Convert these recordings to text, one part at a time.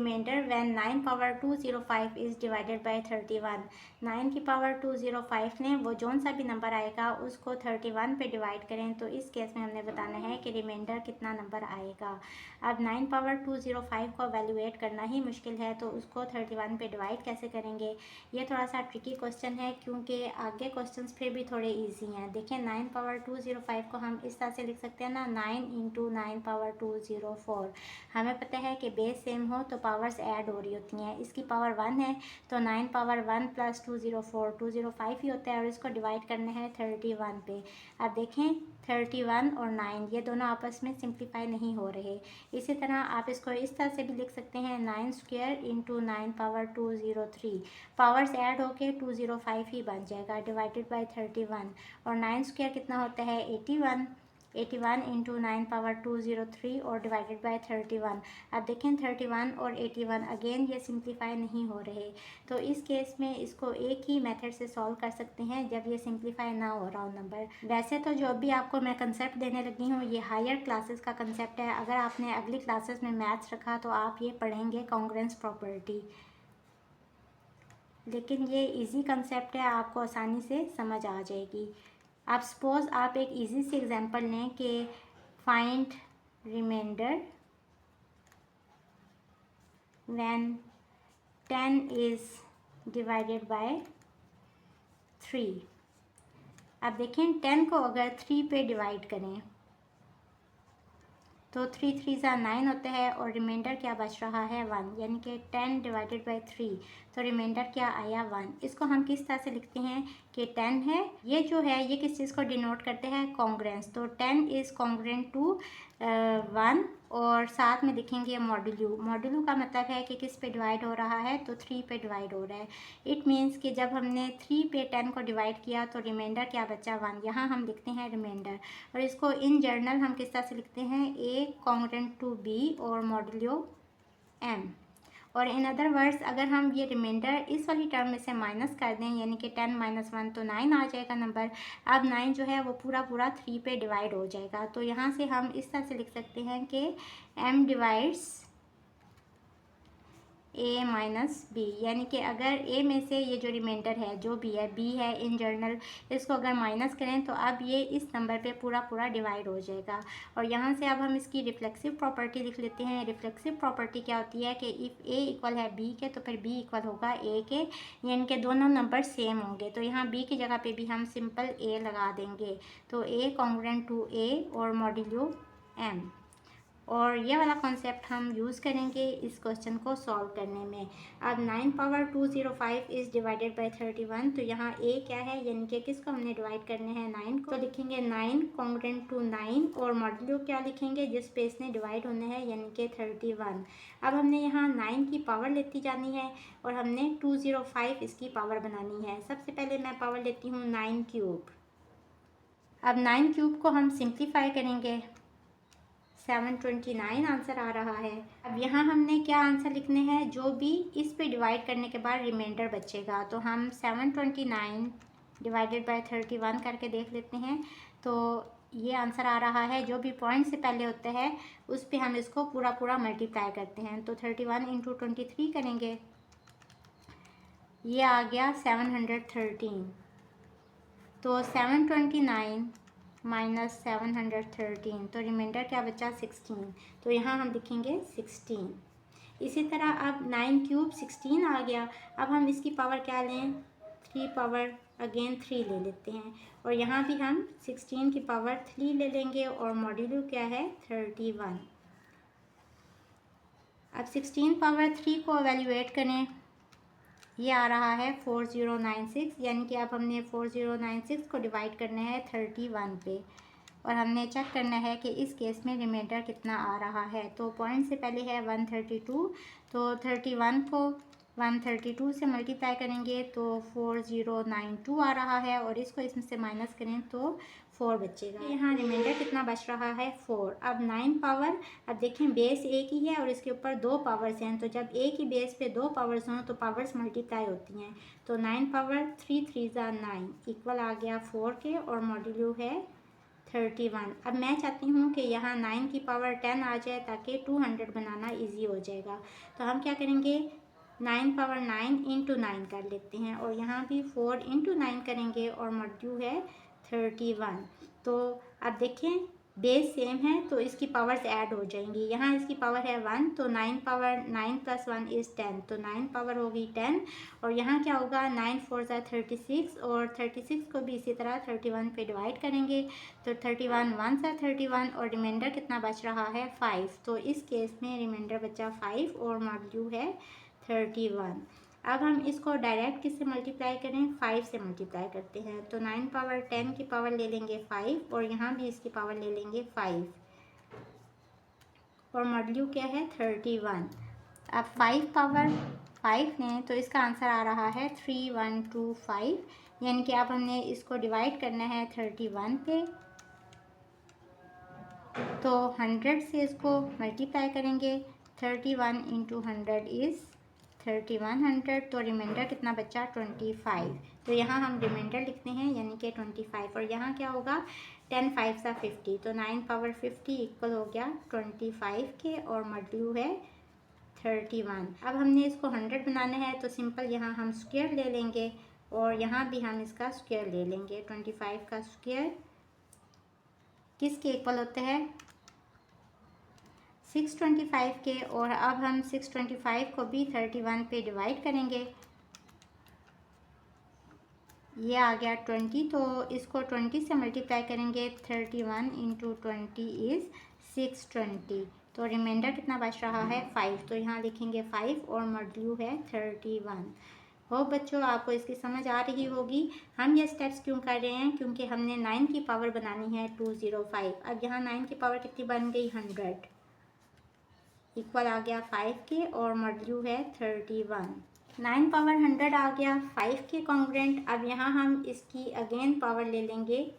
Reminder when 9 power 205 is divided by 31। 9 की power 205 ने वो जौन सा भी नंबर आएगा उसको 31 पे डिवाइड करें, तो इस केस में हमने बताना है कि रिमाइंडर कितना नंबर आएगा। अब 9 पावर 205 को वैल्यूएट करना ही मुश्किल है, तो उसको 31 पे डिवाइड कैसे करेंगे, ये थोड़ा सा ट्रिकी क्वेश्चन है, क्योंकि आगे क्वेश्चंस फिर भी थोड़े इजी हैं। देखिए 9 पावर 205 को हम इस तरह से लिख सकते हैं ना, 9 इंटू 9 पावर 204। हमें पता है कि बेस सेम हो तो पावर्स ऐड हो रही होती हैं। इसकी पावर 1 है तो 9 पावर 1 प्लस 204 205 ही होता है, और इसको डिवाइड करना है 31 पे। अब देखें 31 और 9 ये दोनों आपस में सिंप्लीफाई नहीं हो रहे। इसी तरह आप इसको इस तरह से भी लिख सकते हैं 9 square into 9 power 203। Powers add होके 205 ही बन जाएगा डिवाइडेड बाय 31, और 9 स्क्वायर कितना होता है 81। 81 इंटू 9 पावर 203 और डिवाइडेड बाय 31। अब देखें 31 और 81 अगेन ये सिंप्लीफाई नहीं हो रहे, तो इस केस में इसको एक ही मेथड से सॉल्व कर सकते हैं जब ये सिंप्लीफाई ना हो रहा हो नंबर। वैसे तो जो भी आपको मैं कंसेप्ट देने लगी हूँ ये हायर क्लासेस का कंसेप्ट है। अगर आपने अगली क्लासेस में मैथ्स रखा तो आप ये पढ़ेंगे कॉन्ग्रुएंस प्रॉपर्टी, लेकिन ये इजी कंसेप्ट है, आपको आसानी से समझ आ जाएगी। आप सपोज आप एक इजी सी एग्जांपल लें कि find remainder when 10 is divided by 3। अब देखें 10 को अगर 3 पे डिवाइड करें तो 3 3 ज़ा 9 होता है, और रिमाइंडर क्या बच रहा है 1, यानी कि 10 डिवाइडेड बाय 3, तो रिमाइंडर क्या आया 1। इसको हम किस तरह से लिखते हैं कि 10 है, ये जो है ये किस चीज़ को डिनोट करते हैं कॉन्ग्रुएंस, तो 10 इज़ कॉन्ग्रुएंट टू 1, और साथ में लिखेंगे मॉड्यूलो। मॉड्यूलो का मतलब है कि किस पे डिवाइड हो रहा है, तो 3 पे डिवाइड हो रहा है। इट मीन्स कि जब हमने 3 पे 10 को डिवाइड किया तो रिमाइंडर क्या बचा 1, यहाँ हम लिखते हैं रिमाइंडर। और इसको इन जर्नल हम किस तरह से लिखते हैं ए कॉन्ग्रुएंट टू बी और मॉड्यूलो एम। और इन अदर वर्ड्स अगर हम ये रिमाइंडर इस वाली टर्म में से माइनस कर दें, यानी कि 10 माइनस 1 तो 9 आ जाएगा नंबर। अब 9 जो है वो पूरा 3 पे डिवाइड हो जाएगा, तो यहाँ से हम इस तरह से लिख सकते हैं कि m divides a minus B, यानी कि अगर a में से ये जो रिमाइंडर है जो भी है b है इन जनरल, इसको अगर माइनस करें तो अब ये इस नंबर पे पूरा डिवाइड हो जाएगा। और यहाँ से अब हम इसकी रिफ्लेक्सिव प्रॉपर्टी लिख लेते हैं। रिफ्लेक्सिव प्रॉपर्टी क्या होती है कि इफ़ a इक्वल है b के तो फिर b इक्वल होगा a के, यानी कि दोनों नंबर सेम होंगे। तो यहाँ b की जगह पे भी हम सिंपल a लगा देंगे, तो a कॉन्ग्रुएंट टू a और मॉड्यूलो m। और ये वाला कॉन्सेप्ट हम यूज़ करेंगे इस क्वेश्चन को सॉल्व करने में। अब 9 पावर 205 इज़ डिवाइडेड बाय 31, तो यहाँ a क्या है, यानी कि किसको हमने डिवाइड करने हैं 9 को, तो लिखेंगे 9 कॉन्ग्रुएंट टू 9 और मॉड्यूलो क्या लिखेंगे जिस पे इसने डिवाइड होना है, यानी कि 31। अब हमने यहाँ 9 की पावर लेती जानी है और हमने 205 इसकी पावर बनानी है। सबसे पहले मैं पावर लेती हूँ 9 क्यूब। अब 9 क्यूब को हम सिंप्लीफाई करेंगे, 729 आंसर आ रहा है। अब यहाँ हमने क्या आंसर लिखने हैं, जो भी इस पे डिवाइड करने के बाद रिमाइंडर बचेगा, तो हम 729 डिवाइडेड बाय 31 करके देख लेते हैं। तो ये आंसर आ रहा है, जो भी पॉइंट से पहले होता है उस पे हम इसको पूरा मल्टीप्लाई करते हैं, तो 31 इंटू 23 करेंगे, ये आ गया 713। तो 729 माइनस 713, तो रिमाइंडर क्या बचा 16, तो यहाँ हम लिखेंगे 16। इसी तरह अब 9 क्यूब 16 आ गया। अब हम इसकी पावर क्या लें, 3 पावर अगेन 3 ले लेते हैं, और यहाँ भी हम 16 की पावर 3 ले लेंगे, और मॉड्यूलो क्या है 31। अब 16 पावर 3 को एवेल्यूएट करें, ये आ रहा है 4096, यानी कि अब हमने 4096 को डिवाइड करना है 31 पे, और हमने चेक करना है कि इस केस में रिमाइंडर कितना आ रहा है। तो पॉइंट से पहले है 132, तो 31 को 132 से मल्टीप्लाई करेंगे तो 4092 आ रहा है, और इसको इसमें से माइनस करें तो 4 बचेगा। यहाँ रिमाइंडर कितना बच रहा है 4। अब 9 पावर, अब देखें बेस एक ही है और इसके ऊपर 2 पावर्स हैं, तो जब एक ही बेस पे 2 पावर्स हों तो पावर्स मल्टीप्लाई होती हैं, तो 9 पावर 3 3 ज़ा 9 इक्वल आ गया 4 के, और मॉड्यूलो है 31। अब मैं चाहती हूँ कि यहाँ 9 की पावर 10 आ जाए ताकि 200 बनाना इजी हो जाएगा। तो हम क्या करेंगे, 9 पावर 9 इंटू 9 कर लेते हैं और यहाँ भी 4 इंटू 9 करेंगे और मॉड्यूल है 31। तो अब देखें बेस सेम है तो इसकी पावर्स ऐड हो जाएंगी। यहाँ इसकी पावर है 1 तो 9 पावर 9 प्लस 1 इज़ 10, तो 9 पावर होगी 10 और यहाँ क्या होगा 9 4 ज़ा 36 और 36 को भी इसी तरह 31 पे डिवाइड करेंगे तो 31 1 ज़ा 31 और रिमाइंडर कितना बच रहा है 5। तो इस केस में रिमाइंडर बचा 5 और मॉड्यूल है 31। अब हम इसको डायरेक्ट किससे मल्टीप्लाई करें, 5 से मल्टीप्लाई करते हैं। तो 9 पावर 10 की पावर ले लेंगे 5 और यहाँ भी इसकी पावर ले लेंगे 5 और मॉड्यूल क्या है 31। अब 5 पावर 5 लें तो इसका आंसर आ रहा है 3125, यानी कि अब हमने इसको डिवाइड करना है 31 पे तो 100 से इसको मल्टीप्लाई करेंगे। 31 इंटू 100 इज़ 3100, तो रिमाइंडर कितना बचा 25। तो यहाँ हम रिमाइंडर लिखते हैं यानी कि 25 और यहाँ क्या होगा 10 5 सा 50 तो 9 पावर 50 इक्वल हो गया 25 के और मॉड्यूल है 31। अब हमने इसको 100 बनाना है तो सिंपल यहाँ हम स्क्वायर ले लेंगे और यहाँ भी हम इसका स्क्वायर ले लेंगे। 25 का स्क्वायर किसके इक्वल होते हैं 625 के और अब हम 625 को भी 31 पे डिवाइड करेंगे। ये आ गया 20 तो इसको 20 से मल्टीप्लाई करेंगे। 31 इंटू 20 इज़ 620 तो रिमाइंडर कितना बच रहा है 5, तो यहाँ लिखेंगे 5 और मॉड्यूल है 31। हो बच्चों आपको इसकी समझ आ रही होगी। हम ये स्टेप्स क्यों कर रहे हैं, क्योंकि हमने 9 की पावर बनानी है 205। अब यहाँ 9 की पावर कितनी बन गई 100 इक्वल आ गया 5 के और मॉड्यूल है 31। 9 पावर 100 आ गया 5 के कॉन्ग्रेंट। अब यहाँ हम इसकी अगेन पावर ले लेंगे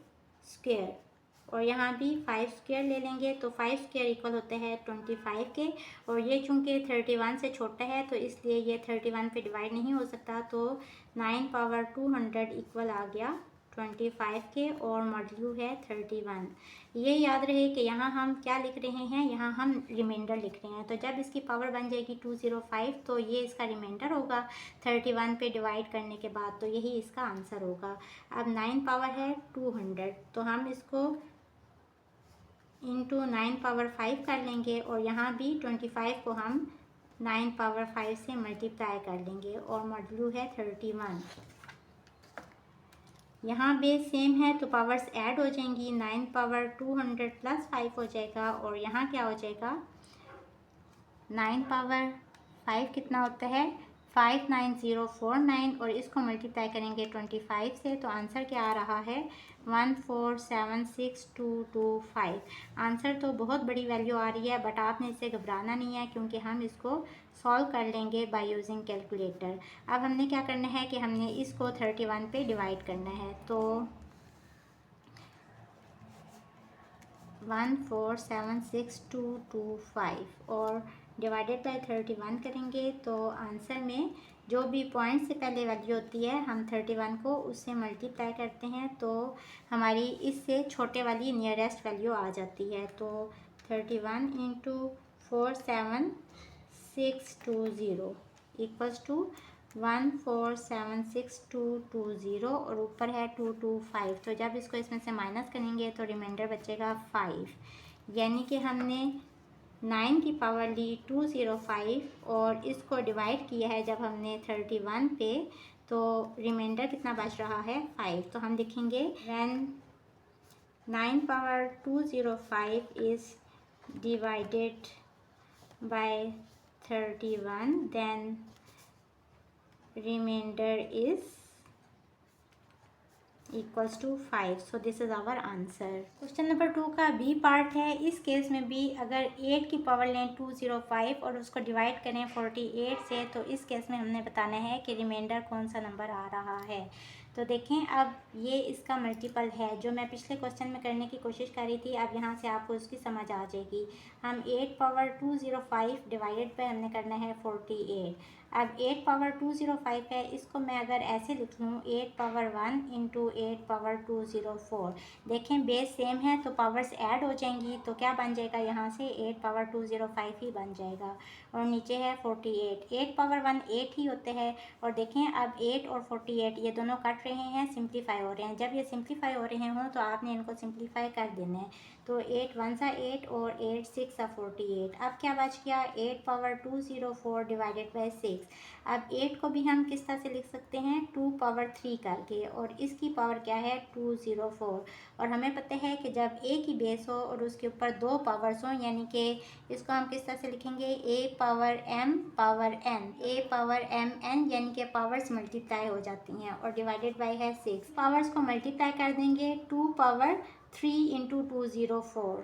स्क्वायर और यहाँ भी 5 स्क्वायर ले लेंगे तो 5 स्क्वायर इक्वल होते हैं 25 के और ये चूँकि 31 से छोटा है तो इसलिए ये 31 पे डिवाइड नहीं हो सकता। तो 9 पावर 200 इक्वल आ गया 25 के और मॉड्यूल है 31। ये याद रहे कि यहाँ हम क्या लिख रहे हैं, यहाँ हम रिमाइंडर लिख रहे हैं। तो जब इसकी पावर बन जाएगी 205 तो ये इसका रिमाइंडर होगा 31 पे डिवाइड करने के बाद, तो यही इसका आंसर होगा। अब 9 पावर है 200 तो हम इसको इंटू 9 पावर 5 कर लेंगे और यहाँ भी 25 को हम 9 पावर 5 से मल्टीप्लाई कर लेंगे और मॉड्यूल है 31। यहाँ बेस सेम है तो पावर्स ऐड हो जाएंगी। 9 पावर 200 प्लस 5 हो जाएगा और यहाँ क्या हो जाएगा 9 पावर 5 कितना होता है 59049 और इसको मल्टीप्लाई करेंगे 25 से तो आंसर क्या आ रहा है 1476225। आंसर तो बहुत बड़ी वैल्यू आ रही है बट आपने इससे घबराना नहीं है क्योंकि हम इसको सॉल्व कर लेंगे बाय यूजिंग कैलकुलेटर। अब हमने क्या करना है कि हमने इसको 31 पे डिवाइड करना है तो 1476225 और डिवाइडेड बाय 31 करेंगे तो आंसर में जो भी पॉइंट से पहले वैल्यू होती है हम 31 को उससे मल्टीप्लाई करते हैं तो हमारी इससे छोटे वाली नियरेस्ट वैल्यू आ जाती है। तो 31 इंटू 47620 इक्वल्स टू 1476220 और ऊपर है 225। तो जब इसको इसमें से माइनस करेंगे तो रिमाइंडर बचेगा 5, यानी कि हमने 9 की पावर ली 205 और इसको डिवाइड किया है जब हमने 31 पे तो रिमाइंडर कितना बच रहा है 5। तो हम लिखेंगे when 9 power 205 is divided by 31 then remainder is equals to 5। so this is our answer। Question number 2 का बी पार्ट है। इस केस में भी अगर 8 की पावर लें 205 और उसको डिवाइड करें 48 से तो इस केस में हमने बताना है कि रिमाइंडर कौन सा नंबर आ रहा है। तो देखें अब ये इसका मल्टीपल है जो मैं पिछले क्वेश्चन में करने की कोशिश कर रही थी। अब यहाँ से आपको उसकी समझ आ जाएगी। हम 8 पावर 205 डिवाइडेड पे हमने करना है 48। अब 8 पावर 205 है, इसको मैं अगर ऐसे लिख लूँ 8 पावर 1 इंटू 8 पावर 204, देखें बेस सेम है तो पावर्स ऐड हो जाएंगी, तो क्या बन जाएगा यहाँ से 8 पावर 205 ही बन जाएगा। और नीचे है 48, 8 पावर 1 8 ही होते हैं। और देखें अब 8 और 48 ये दोनों कट रहे हैं, सिंप्लीफाई हो रहे हैं। जब ये सिंप्लीफाई हो रहे हों तो आपने इनको सिंप्लीफाई कर देना है। तो 8 1 सा 8 और 8 6 सा 48। अब क्या बच गया 8 पावर 204 डिवाइडेड बाई 6। अब 8 को भी हम किस तरह से लिख सकते हैं 2 पावर 3 करके, और इसकी पावर क्या है 204। और हमें पता है कि जब एक ही बेस हो और उसके ऊपर दो पावर्स हों, यानी कि इसको हम किस तरह से लिखेंगे a power m power n, a power m n, यानी कि पावर्स मल्टीप्लाई हो जाती हैं, और डिवाइडेड बाई है 6। पावर्स को मल्टीप्लाई कर देंगे 2 पावर 3 इंटू 204,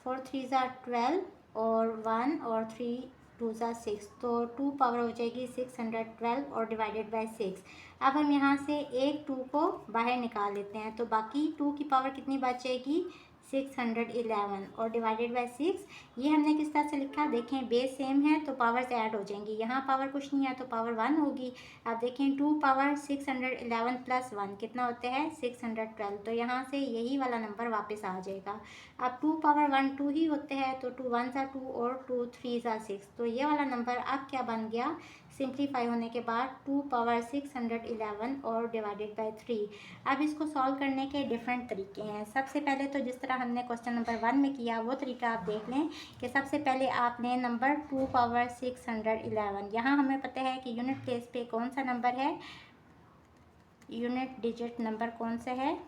4 3 ज़ा 12 और 1 और 3 2 ज़ा 6, तो 2 पावर हो जाएगी 612 और डिवाइडेड बाई 6। अब हम यहाँ से एक 2 को बाहर निकाल लेते हैं, तो बाकी 2 की पावर कितनी बचेगी 611 और डिवाइडेड बाई 6। ये हमने किस तरह से लिखा, देखें बेस सेम है तो पावर्स ऐड हो जाएंगी, यहाँ पावर कुछ नहीं है तो पावर 1 होगी। अब देखें 2 पावर 611 प्लस 1 कितना होता है 612, तो यहाँ से यही वाला नंबर वापस आ जाएगा। अब 2 पावर 1 2 ही होते हैं, तो 2 1 ज़ा 2 और 2 3 ज़ा 6, तो ये वाला नंबर अब क्या बन गया सिंप्लीफाई होने के बाद 2 पावर 611 और डिवाइडेड बाई 3। अब इसको सॉल्व करने के डिफरेंट तरीके हैं। सबसे पहले तो जिस तरह हमने क्वेश्चन नंबर 1 में किया वो तरीका आप देख लें कि सबसे पहले आपने नंबर 2 पावर 611, यहाँ हमें पता है कि यूनिट प्लेस पे कौन सा नंबर है, यूनिट डिजिट नंबर कौन सा है,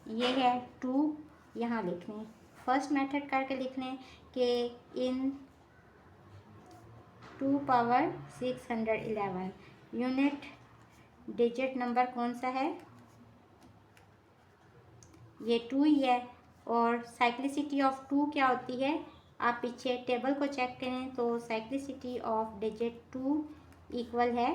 ये है 2, यहाँ लिख लें। फर्स्ट मेथड करके लिख लें कि इन 2 पावर 611 यूनिट डिजिट नंबर कौन सा है, ये 2 ही है। और साइक्लिसिटी ऑफ 2 क्या होती है, आप पीछे टेबल को चेक करें तो साइक्लिसिटी ऑफ डिजिट 2 इक्वल है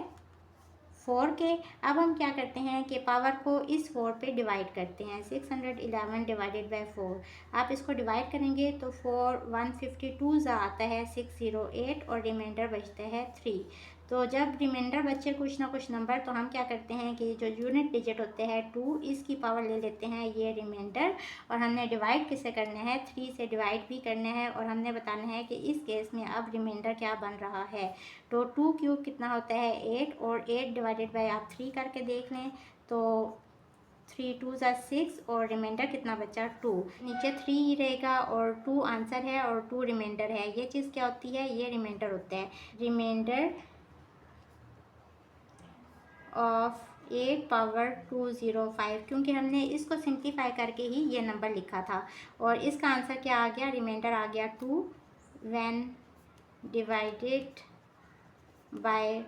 4 के। अब हम क्या करते हैं कि पावर को इस 4 पे डिवाइड करते हैं, 611 डिवाइडेड बाई 4। आप इसको डिवाइड करेंगे तो 4 152 ज़ा आता है 608 और रिमाइंडर बचता है 3। तो जब रिमाइंडर बचे कुछ ना कुछ नंबर, तो हम क्या करते हैं कि जो यूनिट डिजिट होते हैं 2, इसकी पावर ले लेते हैं ये रिमाइंडर, और हमने डिवाइड किसे करना है 3 से डिवाइड भी करना है, और हमने बताना है कि इस केस में अब रिमाइंडर क्या बन रहा है। तो 2 क्यूब कितना होता है 8, और 8 डिवाइडेड बाई आप 3 करके देख लें तो 3 2 ज़ा 6 और रिमाइंडर कितना बचा 2, नीचे 3 ही रहेगा और 2 आंसर है और 2 रिमाइंडर है। ये चीज़ क्या होती है, ये रिमाइंडर होता है, रिमाइंडर ऑफ 8 पावर 205, क्योंकि हमने इसको सिंप्लीफाई करके ही ये नंबर लिखा था। और इसका आंसर क्या आ गया, रिमाइंडर आ गया 2 when divided by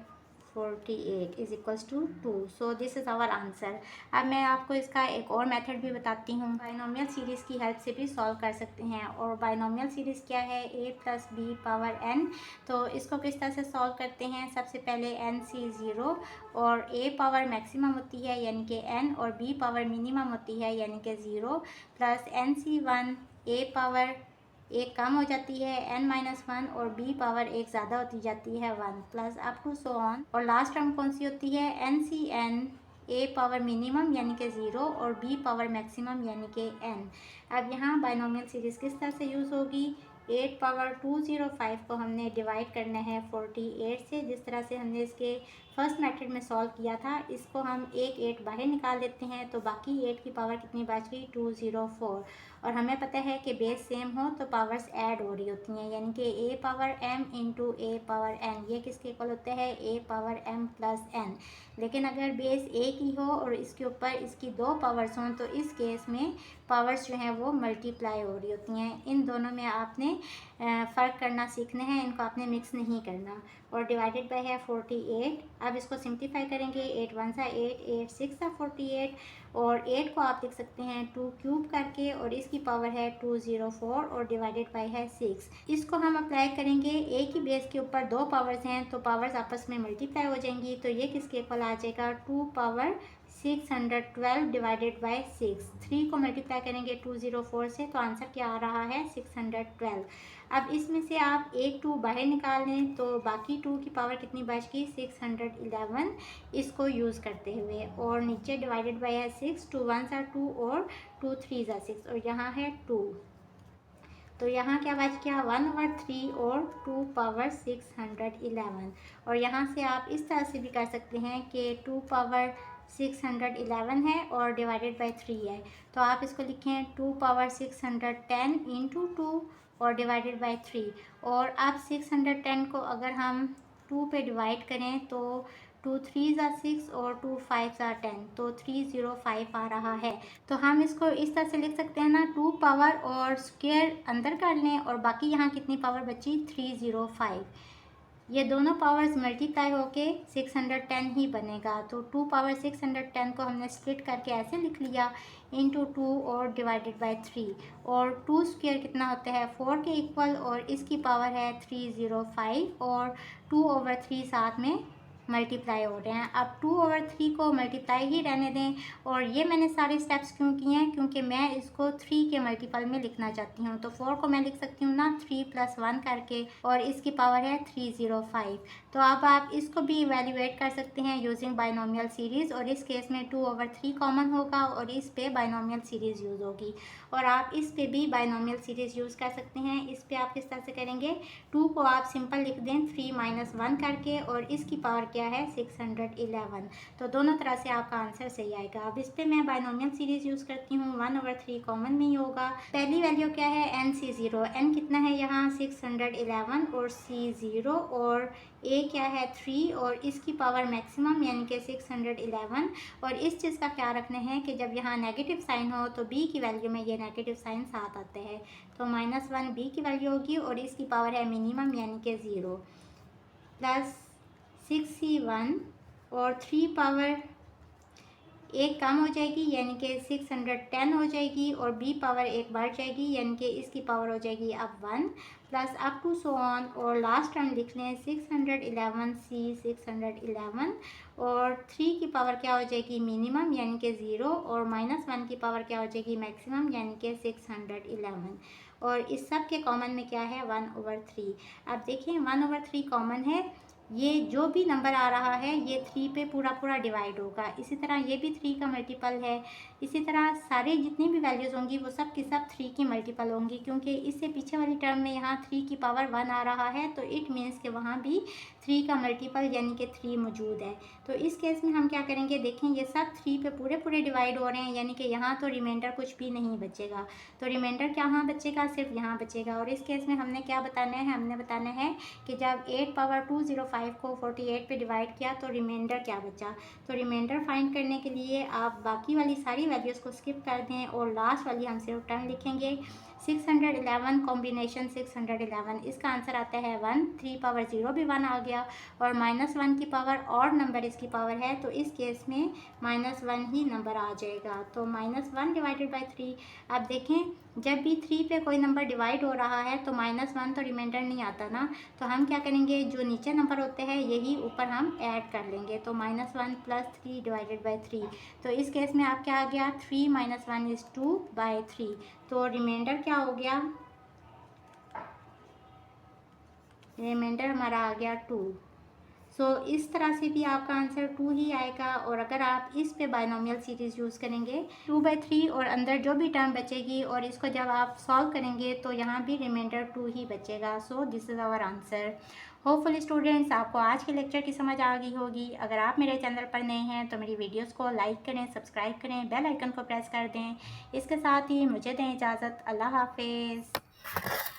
48 is equals to 2। So this is our answer. अब मैं आपको इसका एक और मेथड भी बताती हूँ, बाइनोमियल सीरीज़ की हेल्प से भी सॉल्व कर सकते हैं। और बाइनोमियल सीरीज़ क्या है, a plus B power n। तो इसको किस तरह से सॉल्व करते हैं, सबसे पहले n c 0 और a पावर मैक्सिमम होती है यानी कि n, और b पावर मिनिमम होती है यानी कि 0, plus n c 1 a power एक कम हो जाती है n-1 और b पावर एक ज़्यादा होती जाती है 1, plus up to so on. और लास्ट टर्म कौन सी होती है n a पावर मिनिमम यानी कि 0 और b पावर मैक्सिमम यानी कि n। अब यहाँ बाइनोमियल सीरीज़ किस तरह से यूज़ होगी, 8 पावर 205 को हमने डिवाइड करना है 48 से, जिस तरह से हमने इसके फर्स्ट मेथड में सॉल्व किया था। इसको हम एक 8 बाहर निकाल देते हैं तो बाकी 8 की पावर कितनी बच गई 204। और हमें पता है कि बेस सेम हो तो पावर्स ऐड हो रही होती हैं, यानी कि a power m into a power n, ये किसके इक्वल होता है a power m plus n। लेकिन अगर बेस एक ही हो और इसके ऊपर इसकी दो पावर्स हों तो इस केस में पावर्स जो हैं वो मल्टीप्लाई हो रही होती हैं। इन दोनों में आपने फ़र्क करना सीखना है, इनको आपने मिक्स नहीं करना। और डिवाइडेड बाय है 48। अब इसको सिंप्लीफाई करेंगे, 8 1 सा 8, 8 6 सा 48, और 8 को आप लिख सकते हैं 2 क्यूब करके, और इसकी पावर है 204 और डिवाइडेड बाय है 6। इसको हम अप्लाई करेंगे, एक ही बेस के ऊपर दो पावर्स हैं तो पावर्स आपस में मल्टीप्लाई हो जाएंगी, तो ये किसके इक्वल आ जाएगा 2 पावर 612 डिवाइडेड बाय 6। 3 को मल्टीप्लाई करेंगे 204 से तो आंसर क्या आ रहा है 612। अब इसमें से आप एक 2 बाहर निकाल लें तो बाकी 2 की पावर कितनी बच गई 611 इसको यूज़ करते हुए। और नीचे डिवाइडेड बाय है 6, 2 1 are 2 और 2 3 are 6 और यहाँ है 2। तो यहाँ क्या बच गया 1/3 और 2 पावर 611। और यहाँ से आप इस तरह से भी कर सकते हैं कि 2 पावर 611 है और डिवाइडेड बाय 3 है तो आप इसको लिखें 2 पावर 610 इंटू 2 और डिवाइडेड बाय 3। और अब 610 को अगर हम 2 पे डिवाइड करें तो 2 3 are 6 और 2 5 are 10 तो 305 आ रहा है। तो हम इसको इस तरह से लिख सकते हैं ना 2 पावर और स्क्वायर अंदर कर लें और बाकी यहाँ कितनी पावर बची 305। ये दोनों पावर्स मल्टीप्लाई होके 610 ही बनेगा। तो 2 पावर 610 को हमने स्प्लिट करके ऐसे लिख लिया इंटू 2 और डिवाइडेड बाय 3। और 2 स्क्वायर कितना होता है 4 के इक्वल और इसकी पावर है 305 और 2/3 साथ में मल्टीप्लाई हो रहे हैं। अब 2/3 को मल्टीप्लाई ही रहने दें। और ये मैंने सारे स्टेप्स क्यों किए हैं क्योंकि मैं इसको 3 के मल्टीपल में लिखना चाहती हूँ। तो 4 को मैं लिख सकती हूँ ना 3 + 1 करके और इसकी पावर है 305। तो अब आप इसको भी इवेल्युएट कर सकते हैं यूजिंग बाइनोमियल सीरीज़। और इस केस में 2/3 कॉमन होगा और इस पे बाइनोमियल सीरीज़ यूज़ होगी। और आप इस पे भी बाइनोमियल सीरीज़ यूज़ कर सकते हैं। इस पे आप किस तरह से करेंगे 2 को आप सिंपल लिख दें 3 - 1 करके और इसकी पावर क्या है 611। तो दोनों तरह से आपका आंसर सही आएगा। अब इस पे मैं बाइनोमियल सीरीज़ यूज़ करती हूँ 1/3 कॉमन में ही होगा। पहली वैल्यू क्या है NC0, N कितना है यहाँ 611 और C0 और A क्या है 3 और इसकी पावर मैक्सिमम यानी कि 611। और इस चीज़ का ख्याल रखना है कि जब यहाँ नेगेटिव साइन हो तो B की वैल्यू में ये नेगेटिव साइन साथ आते हैं। तो -1 B की वैल्यू होगी और इसकी पावर है मिनिमम यानी कि 0 प्लस 6C1 और 3 पावर एक कम हो जाएगी यानी कि 610 हो जाएगी और B पावर एक बढ़ जाएगी यानी कि इसकी पावर हो जाएगी अब 1 plus up to so on. और लास्ट टर्म लिख लें 611C 611 और 3 की पावर क्या हो जाएगी मिनिमम यानी कि 0 और -1 की पावर क्या हो जाएगी मैक्सिमम यानी कि 611। और इस सब के कॉमन में क्या है 1/3। अब देखिए 1/3 कॉमन है। ये जो भी नंबर आ रहा है ये 3 पे पूरा डिवाइड होगा। इसी तरह ये भी 3 का मल्टीपल है। इसी तरह सारे जितनी भी वैल्यूज़ होंगी वो सब की सब 3 की मल्टीपल होंगी क्योंकि इससे पीछे वाली टर्म में यहाँ 3 की पावर 1 आ रहा है तो इट मीन्स कि वहाँ भी 3 का मल्टीपल यानी कि 3 मौजूद है। तो इस केस में हम क्या करेंगे देखें ये सब 3 पे पूरे डिवाइड हो रहे हैं यानी कि यहाँ तो रिमाइंडर कुछ भी नहीं बचेगा। तो रिमाइंडर क्या यहाँ बचेगा सिर्फ यहाँ बचेगा। और इस केस में हमने क्या बताना है हमने बताना है कि जब 8/205 को 48 पे डिवाइड किया तो रिमाइंडर क्या बचा। तो रिमाइंडर फाइंड करने के लिए आप बाकी वाली सारी वैल्यूज़ को स्किप कर दें और लास्ट वाली हम सिर्फ टर्म लिखेंगे 611 कॉम्बिनेशन 611। इसका आंसर आता है 1। 3 पावर 0 भी 1 आ गया और -1 की पावर और नंबर इसकी पावर है तो इस केस में -1 ही नंबर आ जाएगा। तो -1 डिवाइडेड बाय 3। अब देखें जब भी 3 पे कोई नंबर डिवाइड हो रहा है तो -1 तो रिमाइंडर नहीं आता ना। तो हम क्या करेंगे जो नीचे नंबर होते हैं यही ऊपर हम ऐड कर लेंगे। तो -1 + 3 डिवाइडेड बाय 3। तो इस केस में आप क्या आ गया 3 - 1 = 2/3। तो रिमाइंडर क्या हो गया रिमाइंडर हमारा आ गया 2। इस तरह से भी आपका आंसर 2 ही आएगा। और अगर आप इस पे बाइनोमियल सीरीज़ यूज़ करेंगे 2/3 और अंदर जो भी टर्म बचेगी और इसको जब आप सॉल्व करेंगे तो यहाँ भी रिमाइंडर 2 ही बचेगा। So this is our answer. Hopefully students आपको आज के लेक्चर की समझ आ गई होगी। अगर आप मेरे चैनल पर नए हैं तो मेरी वीडियोस को लाइक करें, सब्सक्राइब करें, बेल आइकन को प्रेस कर दें। इसके साथ ही मुझे दें इजाज़त। अल्लाह हाफिज़।